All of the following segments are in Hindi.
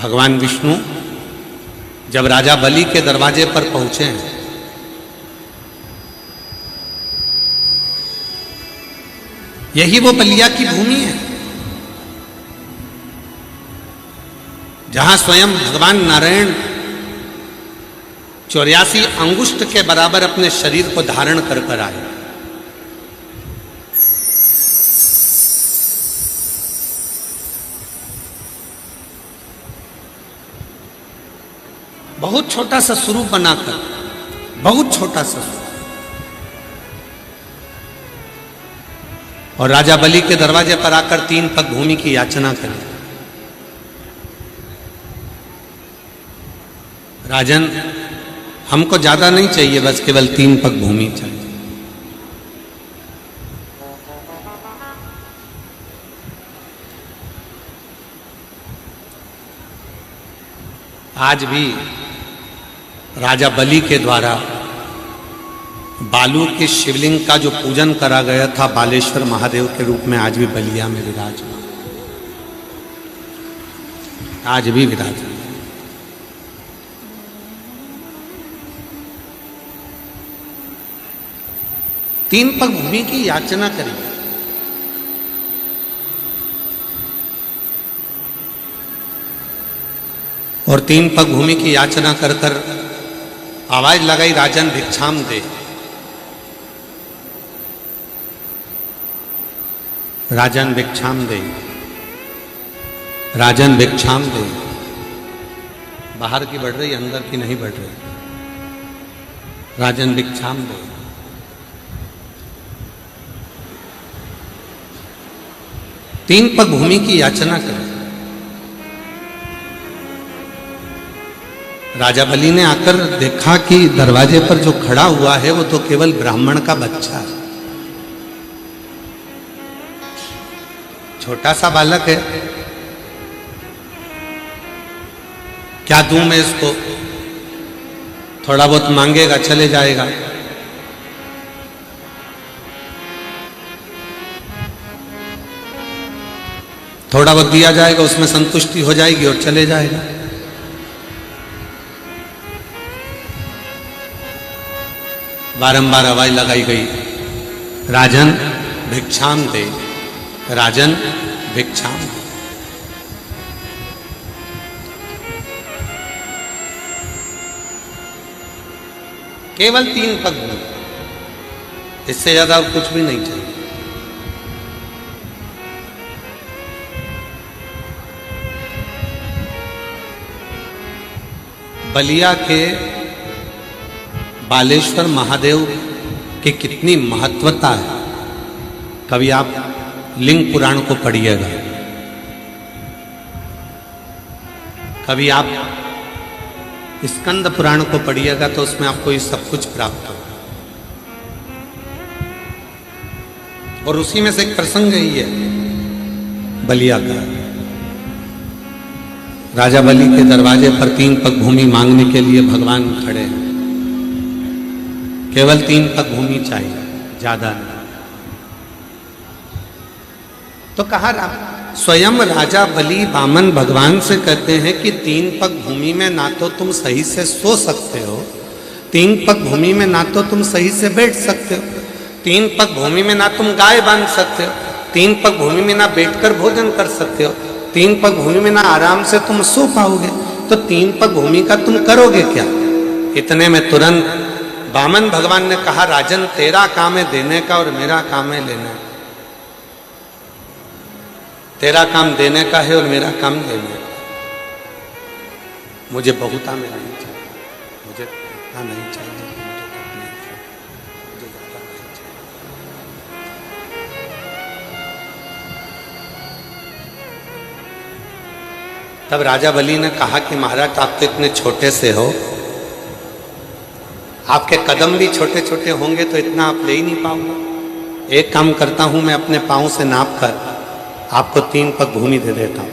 भगवान विष्णु जब राजा बलि के दरवाजे पर पहुंचे हैं, यही वो बलिया की भूमि है जहां स्वयं भगवान नारायण 84 अंगुष्ठ के बराबर अपने शरीर को धारण कर आए। बहुत छोटा सा स्वरूप बनाकर, बहुत छोटा सा स्वरूप, और राजा बलि के दरवाजे पर आकर 3 पग भूमि की याचना करी। राजन, हमको ज्यादा नहीं चाहिए, बस केवल 3 पग भूमि चाहिए। आज भी राजा बलि के द्वारा बालू के शिवलिंग का जो पूजन करा गया था बालेश्वर महादेव के रूप में, आज भी बलिया में विराजमान, आज भी विराजमान। तीन पग भूमि की याचना करी और 3 पग भूमि की याचना कर कर आवाज लगाई, राजन भिक्षाम दे। राजन भिक्षाम दे, राजन भिक्षाम दे। बाहर की बढ़ रही, अंदर की नहीं बढ़ रही। राजन भिक्षाम दे। तीन पग भूमि की याचना करें। राजा बलि ने आकर देखा कि दरवाजे पर जो खड़ा हुआ है वो तो केवल ब्राह्मण का बच्चा है, छोटा सा बालक है। क्या दूं मैं इसको? थोड़ा बहुत मांगेगा, चले जाएगा। थोड़ा बहुत दिया जाएगा, उसमें संतुष्टि हो जाएगी और चले जाएगा। बारंबार आवाज लगाई गई, राजन भिक्षाम दे, राजन भिक्षाम दे। केवल 3 पग भूमि, इससे ज्यादा और कुछ भी नहीं चाहिए। बलिया के बालेश्वर महादेव की कितनी महत्वता है, कभी आप लिंग पुराण को पढ़िएगा, कभी आप स्कंद पुराण को पढ़िएगा तो उसमें आपको ये सब कुछ प्राप्त होगा। और उसी में से एक प्रसंग ही है बलिया का। राजा बलि के दरवाजे पर 3 पग भूमि मांगने के लिए भगवान खड़े हैं। केवल 3 पग भूमि चाहिए, ज्यादा नहीं। तो कहा स्वयं राजा बलि वामन भगवान से कहते हैं कि 3 पग भूमि में ना तो तुम सही से सो सकते हो, 3 पग भूमि में ना तो तुम सही से बैठ सकते हो, 3 पग भूमि में ना तुम गाय बांध सकते हो, 3 पग भूमि में ना बैठकर भोजन कर सकते हो, 3 पग भूमि में ना आराम से तुम सो पाओगे। तो 3 पग भूमि का तुम करोगे क्या? इतने में तुरंत वामन भगवान ने कहा, राजन तेरा काम है देने का और मेरा काम है लेने का। तेरा काम देने का है और मेरा काम लेने का। मुझे बहुता में नहीं चाहिए, मुझे इतना नहीं चाहिए, मुझे ज्यादा नहीं चाहिए। तब राजा बलि ने कहा कि महाराज आप तो इतने छोटे से हो, आपके कदम भी छोटे छोटे होंगे तो इतना आप ले ही नहीं पाओगे। एक काम करता हूं, मैं अपने पांव से नाप कर आपको 3 पग भूमि दे देता हूं।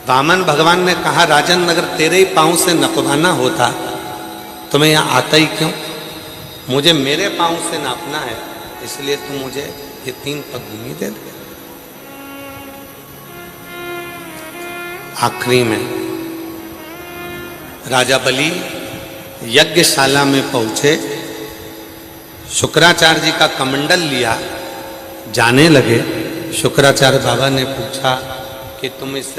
वामन भगवान ने कहा, राजन अगर तेरे ही पांव से नपवाना होता तो मैं यहां आता ही क्यों? मुझे मेरे पांव से नापना है, इसलिए तू मुझे ये 3 पग भूमि दे दे। आखिरी में राजा बलि यज्ञशाला में पहुंचे, शुक्राचार्य जी का कमंडल लिया, जाने लगे। शुक्राचार्य बाबा ने पूछा कि तुम इस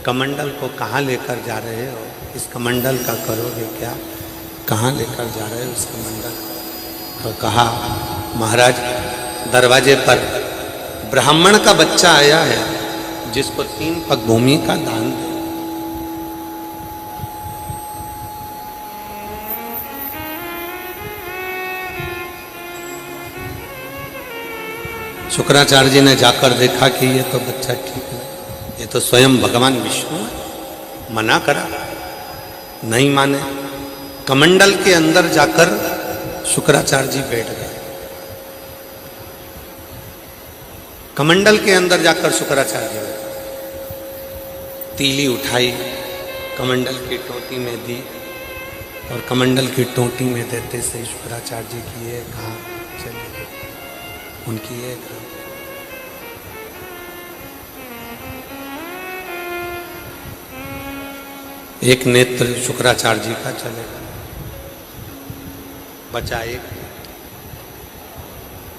कमंडल को कहाँ लेकर जा रहे हो, इस कमंडल का करोगे क्या, कहाँ लेकर जा रहे हो इस कमंडल? तो कहा महाराज दरवाजे पर ब्राह्मण का बच्चा आया है जिसको 3 पग भूमि का दान दे। शुक्राचार्य जी ने जाकर देखा कि ये तो बच्चा ठीक है, ये तो स्वयं भगवान विष्णु है। मना करा, नहीं माने। कमंडल के अंदर जाकर शुक्राचार्य जी बैठ गए। कमंडल के अंदर जाकर शुक्राचार्य जी बैठे, तीली उठाई, कमंडल की टोटी में दी और कमंडल की टोटी में देते से शुक्राचार्य जी की ये कहा चले गए, उनकी ये कहा। एक नेत्र शुक्राचार्य जी का चलेगा, बचा एक।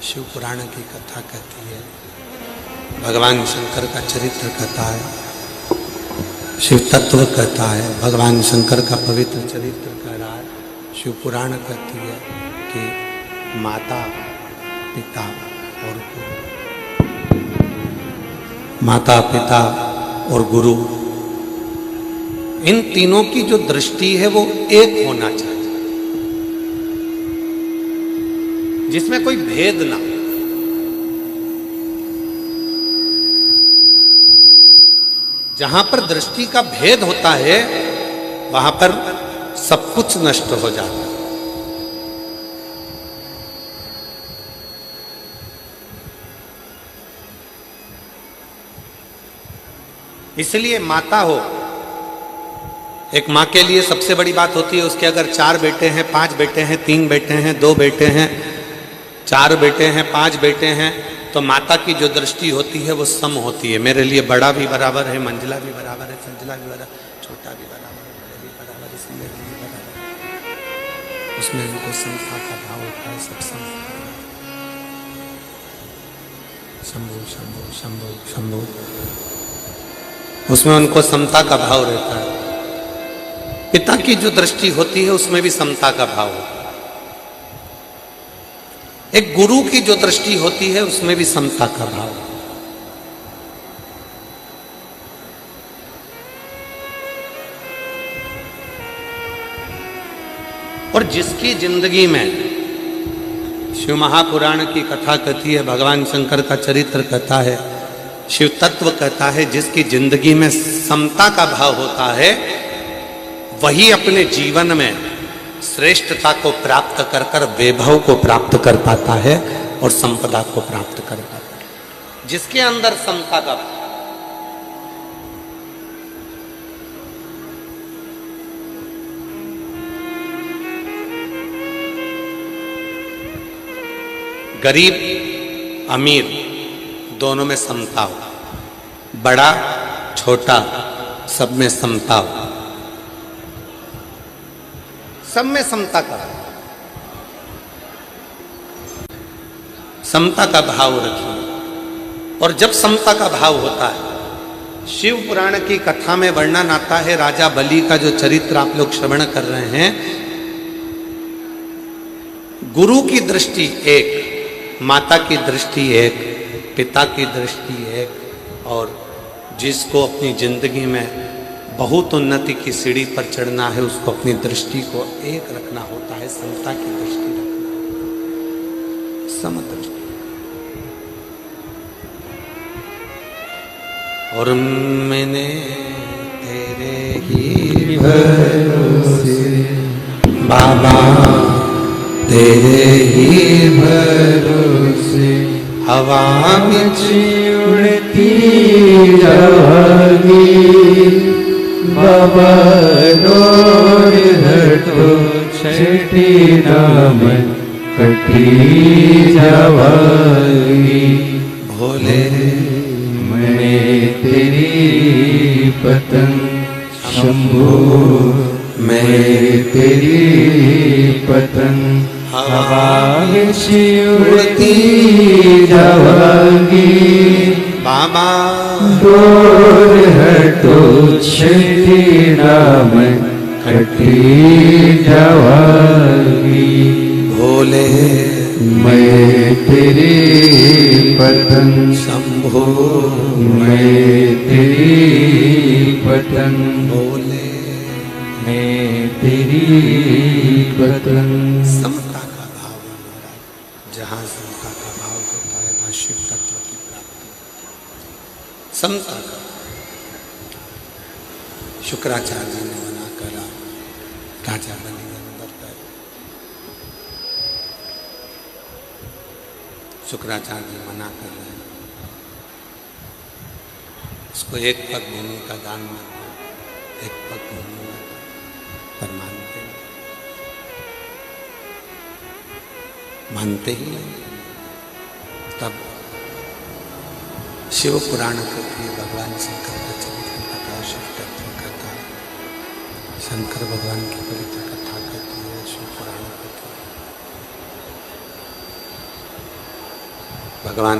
शिव पुराण की कथा कहती है, भगवान शंकर का चरित्र कथा है, शिव तत्व कथा है, भगवान शंकर का पवित्र चरित्र कह रहा है। शिव पुराण कहती है कि माता पिता और गुरु, माता पिता और गुरु, इन तीनों की जो दृष्टि है वो एक होना चाहिए, जिसमें कोई भेद ना। जहां पर दृष्टि का भेद होता है वहां पर सब कुछ नष्ट हो जाता है। इसलिए माता हो, एक मां के लिए सबसे बड़ी बात होती है उसके अगर 4 बेटे हैं, 5 बेटे हैं, 3 बेटे हैं, 2 बेटे हैं, 4 बेटे हैं, 5 बेटे हैं, तो माता की जो दृष्टि होती है वो सम होती है। मेरे लिए बड़ा भी बराबर है, मंजिला भी बराबर है, संजिला भी बराबर, छोटा भी बराबर है, बड़ा भी बराबर, इसमें भी बराबर, उसमें उनको समता का भाव होता है। सब सम, शंभु शंभु शंभु शंभु, उसमें उनको समता का भाव रहता है। पिता की जो दृष्टि होती है उसमें भी समता का भाव होता है। एक गुरु की जो दृष्टि होती है उसमें भी समता का भाव। और जिसकी जिंदगी में, शिव महापुराण की कथा कहती है, भगवान शंकर का चरित्र कहता है, शिव तत्व कहता है, जिसकी जिंदगी में समता का भाव होता है वही अपने जीवन में श्रेष्ठता को प्राप्त कर कर वैभव को प्राप्त कर पाता है और संपदा को प्राप्त कर पाता है। जिसके अंदर समता का, गरीब अमीर दोनों में समता हो, बड़ा छोटा सब में समता हो, सब में समता का, समता का भाव रखिए। और जब समता का भाव होता है, शिव पुराण की कथा में वर्णन आता है राजा बलि का जो चरित्र आप लोग श्रवण कर रहे हैं, गुरु की दृष्टि एक, माता की दृष्टि एक, पिता की दृष्टि एक, और जिसको अपनी जिंदगी में बहुत उन्नति की सीढ़ी पर चढ़ना है उसको अपनी दृष्टि को एक रखना होता है, समता की दृष्टि रखना, समदृष्टि। और मैंने तेरे ही भरोसे बाबा, तेरे ही भरोसे हवा में उड़ती जागी, बाबा डोर हटो छठी नाम कटी जावागी, भोले मने तेरी पतंग शंभो मैं तेरी पतंग हवा में उड़ती जावांगी बाबा दूर हटो छठी नाम कटी जावांगी भोले मैं तेरी पतंग शंभो मैं तेरी पतंग भोले मैं तेरी पतंग। समता का भाव है महाराज, जहाँ समता का भाव होता है वहाँ शिव तत्व की प्राप्ति। समता का शुक्राचार्य जी ने मना करा, राजा बलि अंदर गए। शुक्राचार्य जी मना कर रहे हैं, उसको एक पग भूमि का दान मान दो, एक पग भूमि में पर मानते ही नहीं। तब शिव पुराण करती भगवान शंकर का चरित्र कथा, शिव तत्व कथा, शंकर भगवान की पवित्र कथा कहती है शिव पुराण करती। भगवान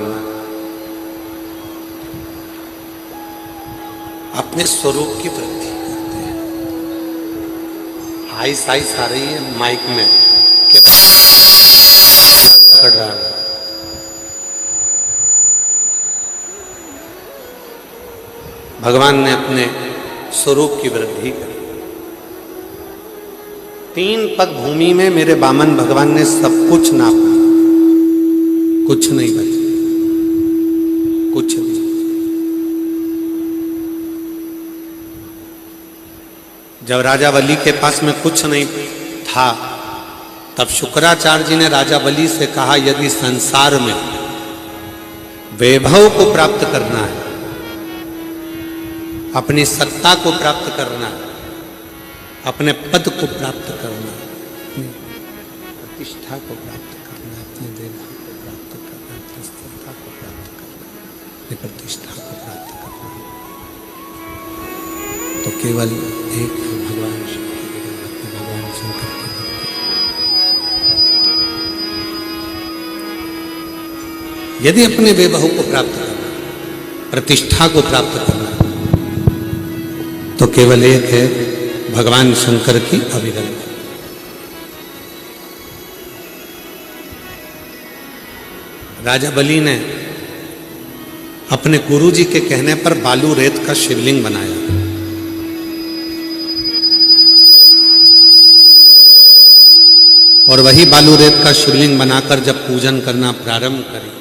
अपने स्वरूप की वृद्धि करते हैं। हाई साइस आ रही है माइक में कि पकड़ रहा है। भगवान ने अपने स्वरूप की वृद्धि करी। 3 पग भूमि में मेरे बामन भगवान ने सब कुछ नापा, कुछ नहीं बचा, कुछ नहीं। जब राजा बलि के पास में कुछ नहीं था, तब शुक्राचार्य जी ने राजा बलि से कहा, यदि संसार में वैभव को प्राप्त करना है, अपनी सत्ता को प्राप्त करना है, अपने पद को प्राप्त करना है, अपनी प्रतिष्ठा को प्राप्त करना है, अपने वैभव को प्राप्त करना है, अपनी सत्ता को प्राप्त करना है, अपनी प्रतिष्ठा को प्राप्त करना है, तो केवल एक भगवान शिव की भक्ति, भगवान शंकर की भक्ति। यदि अपने वैभव को प्राप्त करना, प्रतिष्ठा को प्राप्त करना, तो केवल एक है, भगवान शंकर की अविरल। राजा बलि ने अपने गुरुजी के कहने पर बालू रेत का शिवलिंग बनाया। और वही बालू रेत का शिवलिंग बनाकर जब पूजन करना प्रारंभ करी,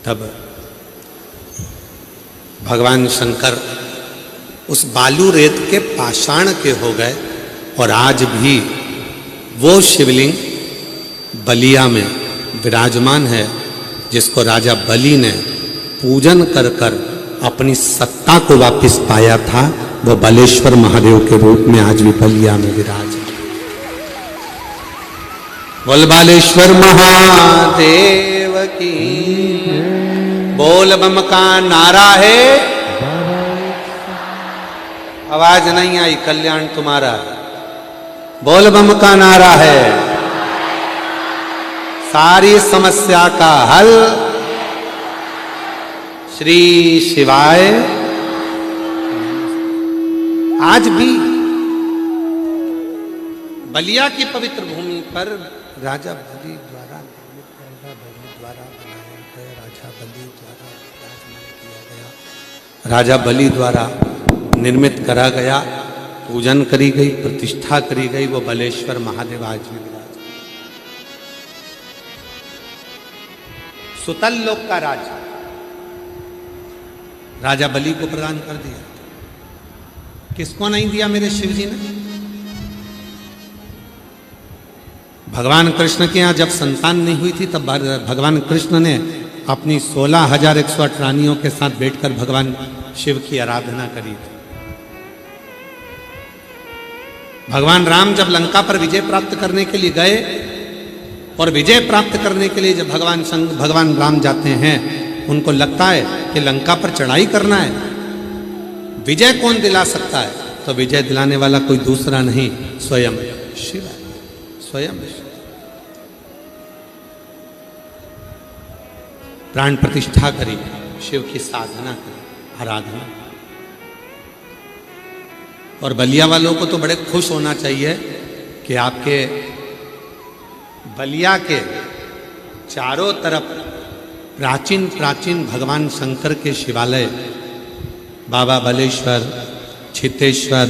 तब भगवान शंकर उस बालू रेत के पाषाण के हो गए। और आज भी वो शिवलिंग बलिया में विराजमान है, जिसको राजा बलि ने पूजन कर कर अपनी सत्ता को वापस पाया था। वो बलेश्वर महादेव के रूप में आज भी बलिया में विराज। बोल बालेश्वर महादेव की, बोल बम का नारा है। आवाज नहीं आई, कल्याण तुम्हारा। बोल बम का नारा है, सारी समस्या का हल श्री शिवाय। आज भी बलिया की पवित्र भूमि पर राजा बलि द्वारा बनाया गया, राजा बलि द्वारा विराजमान किया गया, राजा बलि द्वारा निर्मित करा गया, पूजन करी गई, प्रतिष्ठा करी गई, वो बलेश्वर महादेव आज भी विराज। सुतल लोक का राज राजा बलि को प्रदान कर दिया। किसको नहीं दिया मेरे शिव जी ने? भगवान कृष्ण के यहाँ जब संतान नहीं हुई थी, तब भगवान कृष्ण ने अपनी 16,108 रानियों के साथ बैठकर भगवान शिव की आराधना करी थी। भगवान राम जब लंका पर विजय प्राप्त करने के लिए गए, और विजय प्राप्त करने के लिए जब भगवान राम जाते हैं, उनको लगता है कि लंका पर चढ़ाई करना है, विजय कौन दिला सकता है? तो विजय दिलाने वाला कोई दूसरा नहीं, स्वयं शिव है, स्वयं शिव। प्राण प्रतिष्ठा करी, शिव की साधना करी, आराधना। और बलिया वालों को तो बड़े खुश होना चाहिए कि आपके बलिया के चारों तरफ प्राचीन प्राचीन भगवान शंकर के शिवालय, बाबा बलेश्वर, छितेश्वर,